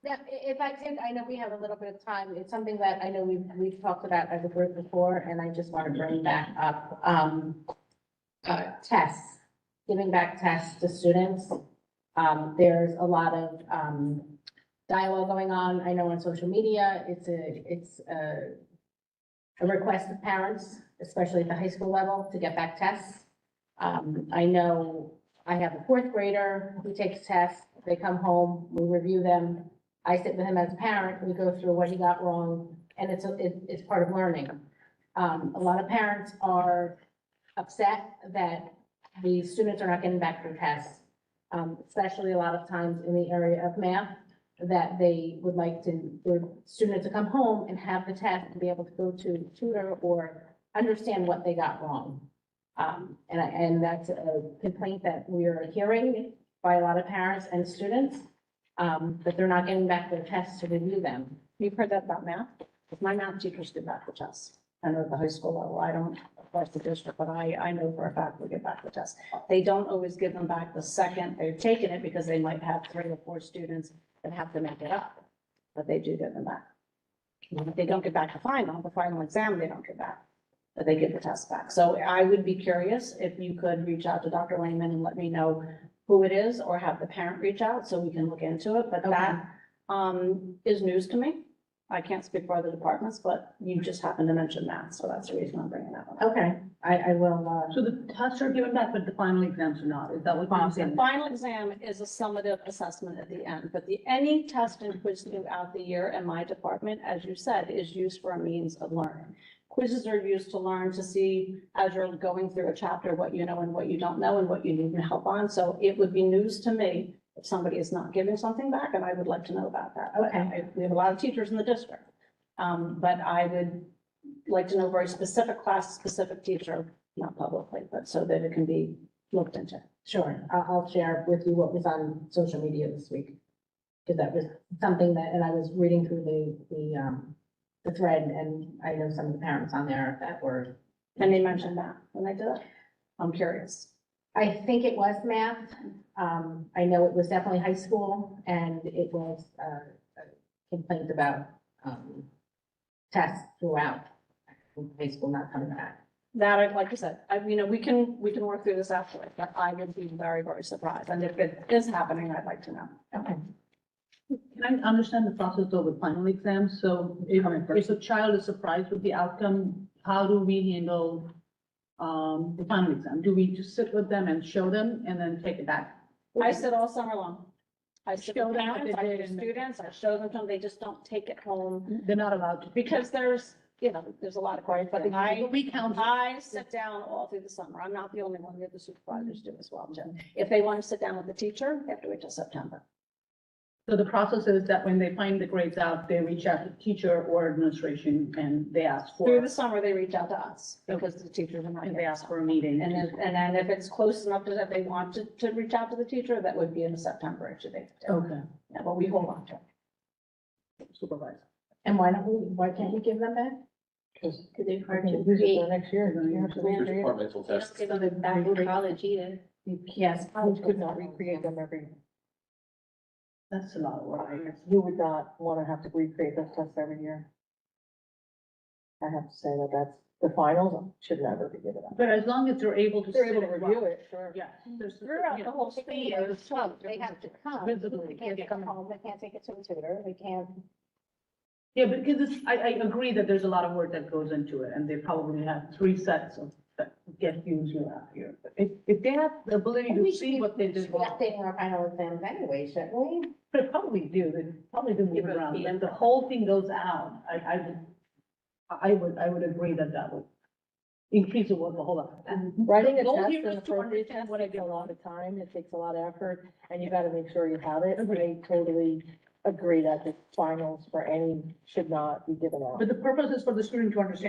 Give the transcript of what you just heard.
Yeah, if I could, I know we have a little bit of time. It's something that I know we've talked about as a group before, and I just want to bring back up, tests, giving back tests to students. There's a lot of, dialogue going on. I know on social media, it's a request of parents, especially at the high school level, to get back tests. I know I have a fourth grader who takes tests. They come home, we review them. I sit with him as a parent, we go through what he got wrong, and it's part of learning. A lot of parents are upset that the students are not getting back their tests, especially a lot of times in the area of math, that they would like for students to come home and have the test and be able to go to a tutor or understand what they got wrong. And that's a complaint that we are hearing by a lot of parents and students, that they're not getting back their tests to review them. You've heard that about math? If my math teachers do back the tests, I know at the high school level, I don't, of course, the district, but I know for a fact we get back the test. They don't always give them back the second they've taken it, because they might have 3 or 4 students that have to make it up, but they do get them back. If they don't get back the final exam, they don't get back, but they get the test back. So I would be curious if you could reach out to Dr. Lehman and let me know who it is, or have the parent reach out so we can look into it, but that is news to me. I can't speak for other departments, but you just happened to mention that, so that's the reason I'm bringing that up. Okay, I will, So the tests are given back, but the final exams are not, is that what you're The saying? final exam is a summative assessment at the end, but any test and quiz throughout the year in my department, as you said, is used for a means of learning. Quizzes are used to learn, to see, as you're going through a chapter, what you know and what you don't know and what you need help on. So it would be news to me if somebody is not giving something back, and I would like to know about that. Okay. We have a lot of teachers in the district, but I would like to know very specific class, specific teacher, not publicly, but so that it can be looked into. sure, I'll share with you what was on social media this week. Because that was something that, and I was reading through the thread, and I know some of the parents on there that were. And they mentioned that when they did it. I'm curious. I think it was math. I know it was definitely high school, and it was a complaint about tests throughout high school not coming back. That, like you said, we can work through this afterwards, but I would be very, very surprised. And if it is happening, I'd like to know. Okay. Can I understand the process though with final exams? So if a child is surprised with the outcome, how do we handle the final exam? Do we just sit with them and show them and then take it back? I sit all summer long. I sit Show with them what parents, they I did do and- students, I show them, they just don't take it home They're not allowed to. because there's a lot of questions. But We count. I sit down all through the summer. I'm not the only one. The other supervisors do as well, too. If they want to sit down with the teacher, they have to wait till September. So the process is that when they find the grades out, they reach out to teacher or administration and they ask Through for, the summer, they reach out to us because the teachers are not. and they getting ask some. for a meeting. And then if it's close enough to that they want to reach out to the teacher, that would be in September, it should be. Okay, Yeah, but we hold on to it. supervisor. And why can't we give them back? Because they're hard to use it create. for next year. You have to There's recreate. departmental tests. Give them back in college either. Yes. You could not recreate them every, That's a lot of work. you would not want to have to recreate those tests every year. I have to say that's, the finals should never be given up. But as long as they're able to. They're able sit to and review watch. it, sure. Yeah. there's- Throughout you the know, whole school year, They have to come. Visibly, They can't yeah. come home, they can't take it to a tutor, they can't. Yeah, because I agree that there's a lot of work that goes into it, and they probably have 3 sets of, that get used year after year. But if they have the ability We to should see be- what they we did should be wrong, updating our final exams anyway, shouldn't we? they probably do, they probably do move around. When the whole thing goes out, I would agree that would increase the work a whole lot. And Writing a goal test, here an is to appropriate understand test, what takes a lot of time, it takes a lot of effort, and you gotta make sure you have it. I totally agree that the finals for any should not be given out. But the purpose is for the student to understand.